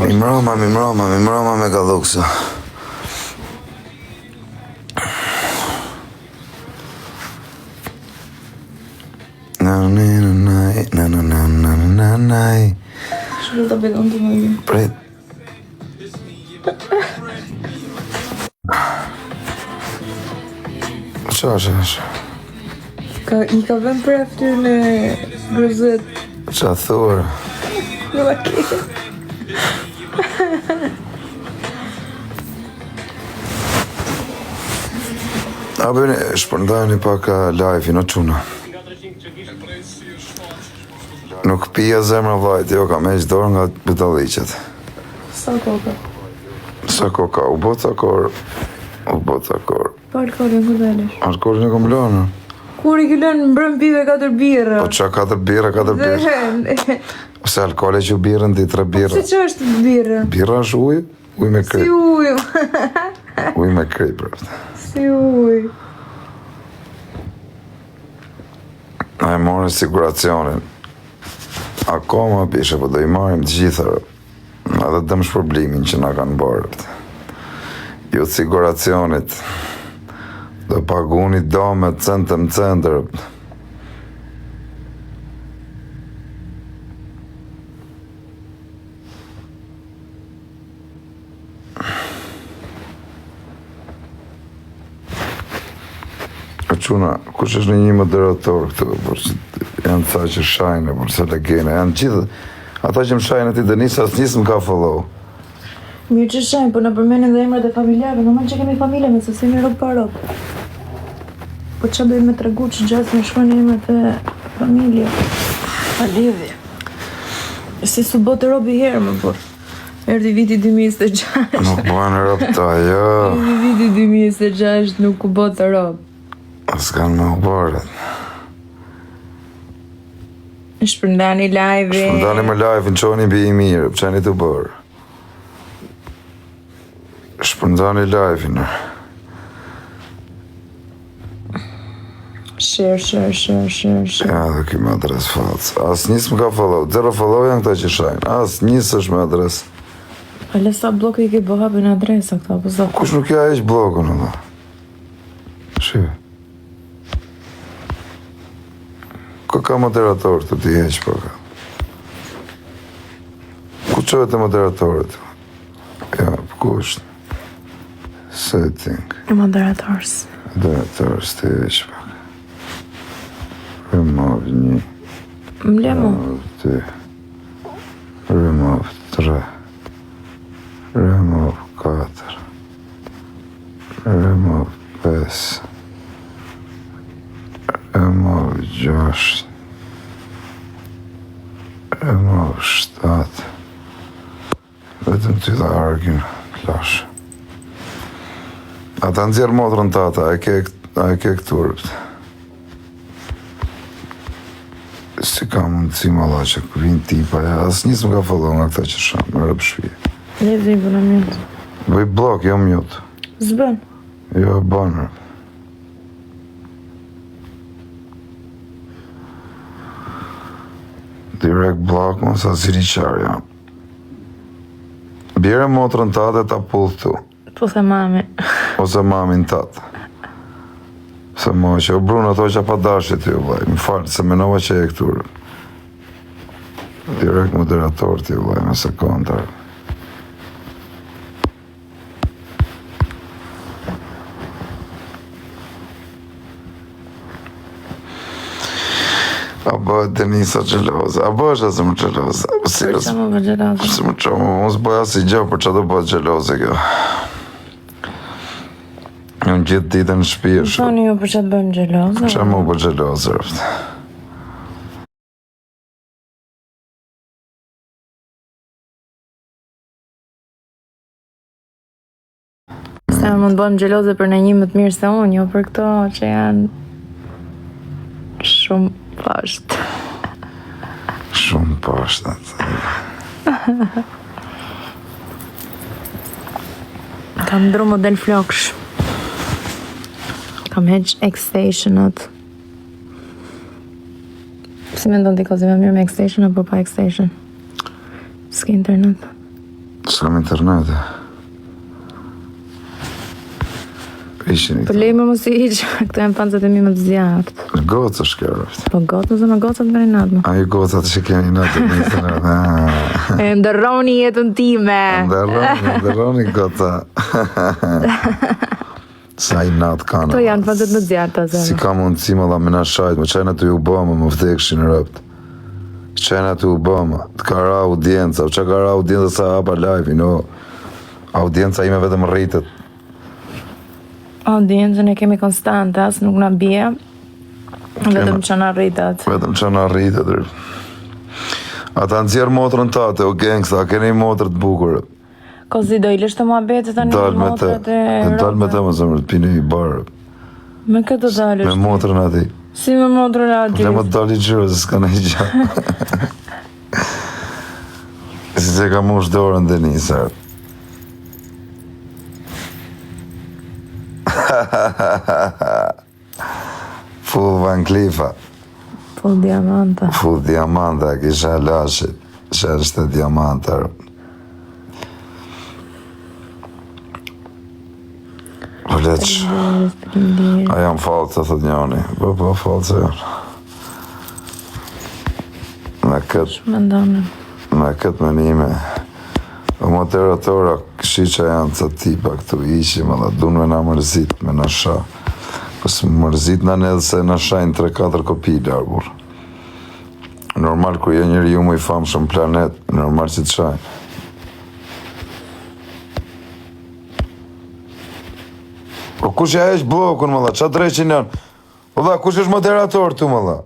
Mi mroma me galluksa. Shumë të beton të më Prit. Qa? I ka vend për aftyrën e grozet. Qa thurë? Në vakit. A bëni, shpërndajni pak live-in, o quna. Nuk pija zemra vajt, jo ka me që dorë nga bëtalliqet. Sa koka? Sa koka, u bota kor. Pa alkoholin ku dalesh? Alkoholin e kom lënë. Kur i këllën mbrëm pive 4 birra? Po qa 4 birra. Ose alkohol e që birën di 3 birra. Se që është birra? Birra është uj me kryp. Si uj? Uj me kryp, rëftë. Si uj? A e morën siguracionin. Akoma pishe, po do i marim të gjithërë. Edhe dëm shpërblimin që na kanë bërë. Ju të siguracionit. Do paguni dome centër. Quna, kush është një moderator këtu, janë tha që shajnë, për se legene, janë gjithë, ata që më shajnë ti Denisa, asë njësë më ka follow. Mirë që shajnë, po në përmenin dhe emrat e familjarve, në që kemi familje me se si një ropë pa ropë. Po që dojmë me të regu që gjatë me shkojnë emrat e familje. Pa lidhje. Si su botë ropë i herë më por. Erdi viti 2026. Nuk bojnë ropë ta, jo. Erdi viti 2026 nuk u botë ropë. S'kan me u bërët. Shpërndani live-i. Shpërndani me live-in, qoni bi i mirë, pëqeni të bërë. Shpërndani live-in. Share. Ja, dhe ki me adres falc. As njës më ka follow, 0 follow janë këta që shajnë. As njës është me adres. A lesa blok i ke bëhapin adresa këta, po zë. Kush nuk ja eq blokun, edhe? Shive. Ka moderator të ti heq për ka. Ku qëve të moderatorit? Ja, për ku është? Setting. Moderators. Moderators të heq për ka. Remove 1. Mlemo. Remove 2. Remove 3. Remove 4. Remove 5. Remove 6. Remove 7. Vetëm ty dhe argin, klash. Ata nëzjerë motrën tata, a e ke këturët. Si ka mundësi malla që kërin tipa, asë njësë më ka follow nga këta që shamë, më rëpë shpije. Ne vëzim për në mjëtë. Bëj blok, jo mjutë. Zbën. Jo, banë. Direct block, më sa ziri qarë, ja. Bjere motrën tate ta pullë tu. Po se mami. Ose mamin tatë. Se mo që o brunë ato që pa dashit ju, vlaj. Më falë, se menova që e këturë. Direct moderator ti, vlaj, me sekundar. A bëhet Denisa gjeloze, a bëhet asë më gjeloze. Për që më bë gjeloze? Përse më qomë, mos bëja si gjë, për që do bëhet gjeloze kjo. Unë gjithë ditën në shpi është. Shoni ju për që të bëjmë gjeloze? Për që më bëhet gjeloze, rëftë. Se më të bëjmë gjeloze për në një më të mirë se unë, jo për këto që janë shumë pashtë. Shumë pashtë, atë. Kam ndru model floksh. Kam heq X-Stationat. Si me ndonë ti kozi me mirë me Xstation apo pa Xstation? S'ke internet? S'kam internet. Ishin i Për lej më mos i iqë, këto e më panzat e mi më të zjarët. Goca shkërëft. Po gotë me gocat nga një natë më. A ju gocat që keni natë në internet. E ndërroni jetën time. Ndërroni goca. Sa i natë kanë. To janë panzat më të zjarët të Si zemë. ka mundësi më dha me na shajt, më qajna të ju bëma, më vdekshin rëpt. Qajna të ju bëma, të ka ra audienca, që ka ra audienca sa hapa live, no. Audienca ime vetëm rritet. Audiencën e kemi konstante, asë nuk na bje. Vetëm që na rritat. Vetëm që na rritet. Ata nëzjerë motrën tate, o gangsta, a keni motrë të bukurë. Kozi do i lishtë të muhabete tani Dal me te, motrat e dal me te më zëmër, të pini i barë. Me këtë dalësh. Me motrën ati. Si me motrën e ati. Le më të dali gjyrë, se s'ka në i gjatë. Si se ka mush dorën dhe njësër. Full Van Cleefa. Full diamanta. Full diamanta, kisha lashit. Sheshte diamanta. Leq. A jam falë të thët njani. Po falë se janë. Me këtë menime. O moderatora, këshi që janë të tipa këtu ishim, edhe dun me na mërzit, me na sha. Kësë mërzit në edhe se na shajnë 3-4 kopi larbur. Normal, kur je njëri ju mu i famë shumë planet, normal që të shajnë. O kush ja eq blokun, më dha, qa dreqin janë? O dha, kush është moderator tu, më dha?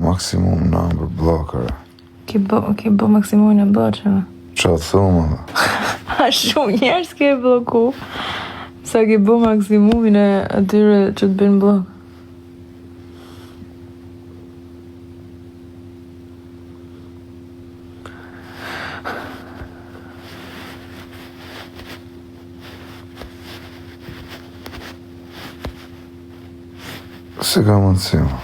Maksimum number blocker. Ki bo maksimumin e bëqëve. Qa të thu, më dha? A shumë njerës ke bloku. Sa ki bo maksimumin e atyre që të bëjnë blok. Si ka mundësi, më?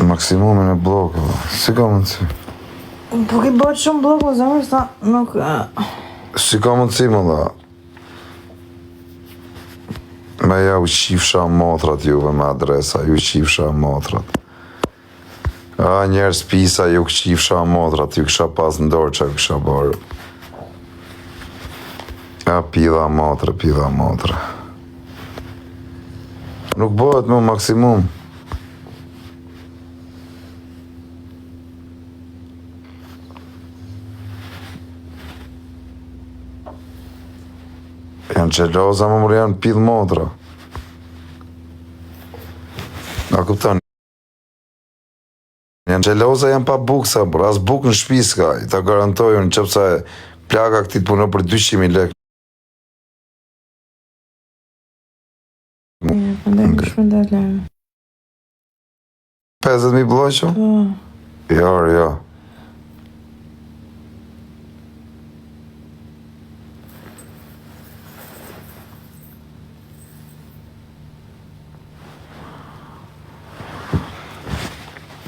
Maksimumin e blokëve, si ka mundësi? Po ki bëqë shumë blok, po zemër sa nuk... Si ka mundësi, më dha? Me ja u qifsha motrat juve me adresa, ju qifsha motrat. A njerës pisa ju qifsha motrat, ju kësha pas në dorë që ju kësha barë. Ja, pidha motra. Nuk bëhet më maksimum. Janë qeloza më mërë janë pidh motra. A kupton? Janë qeloza janë pa buksa, por as buk në shpi s'ka. I ta garantojnë në qëpësa plaka këti të puno për 200.000 lek. Ndaj më shpëndat lërë. 50.000 bloqo? Po. Jo.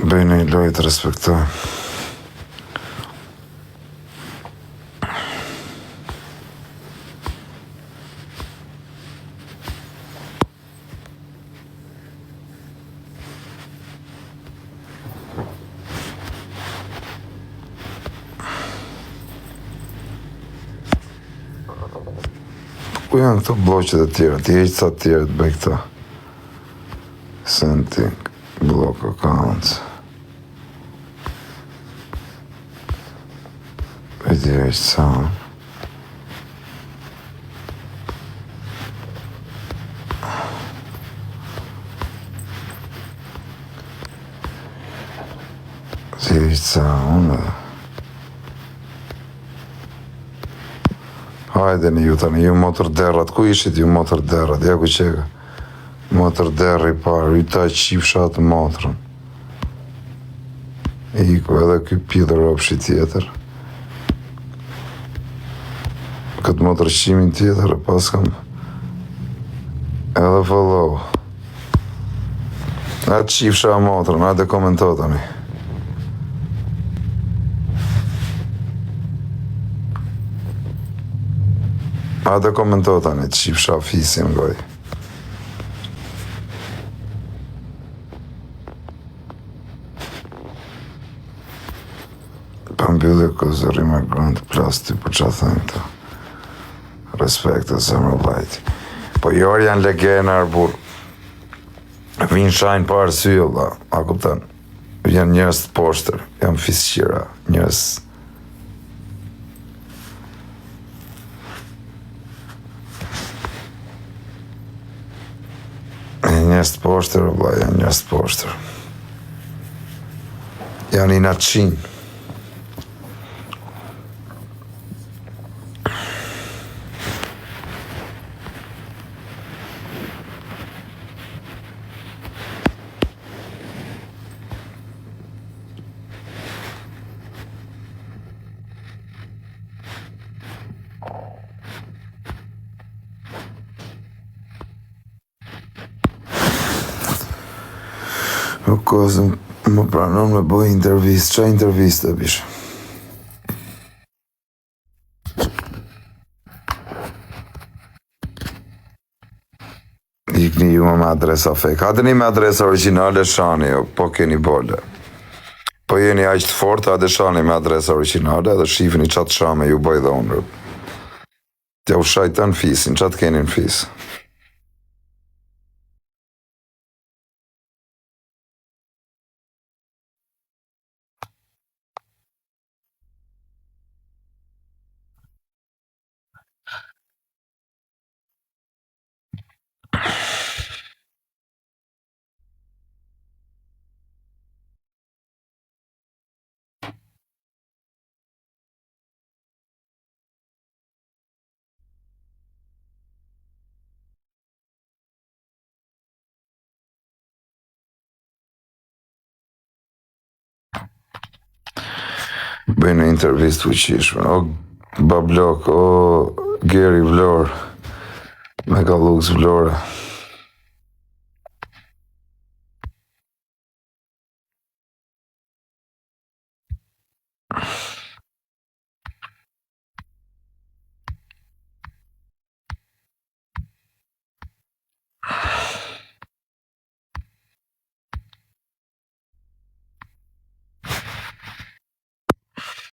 Bëjnë i lojë të respektoj. Ku janë këto bloqet e tjera? Ti heqë sa tjera të bëj këta. Sending, block accounts. E ti heqë sa. Ti heqë sa, unë dhe. Hajde një ju tani, ju motor derrat, ku ishit ju motor derrat, ja ku qeka. Motor derri parë, i ta qifsha atë motrën. Iku edhe ky pidhër opshi tjetër. këtë motërqimin tjetër, pas kam edhe follow. Atë qifsha motrën, atë komento tani. Atë komento tani, qifsha fisin goj. Pambylli kozëri me grënd plasti, po që thënë të. Respekt e zemrë vllajti. Po jorë janë legena arbur. Vinë shajnë pa arsye, vlla, a kupton? Janë njerëz të poshtër, janë fisqira, njerëz. Njerëz të poshtër, vlla, janë njerëz të poshtër. Janë inatçin. O kozën më pranon me bëj intervistë. Qa intervistë e bishë? Ikni ju me adresa fake. Hadeni me adresa originale shani, po keni bole. Po jeni aq të fortë, hade shani me adresa originale dhe shifni qatë shame ju bëj dhe unë. Tja u shajtën fisin, qatë keni në fisë. Bëjnë intervistë fuqishme, o Bablok, o Geri Vlorë, Megalux Vlore.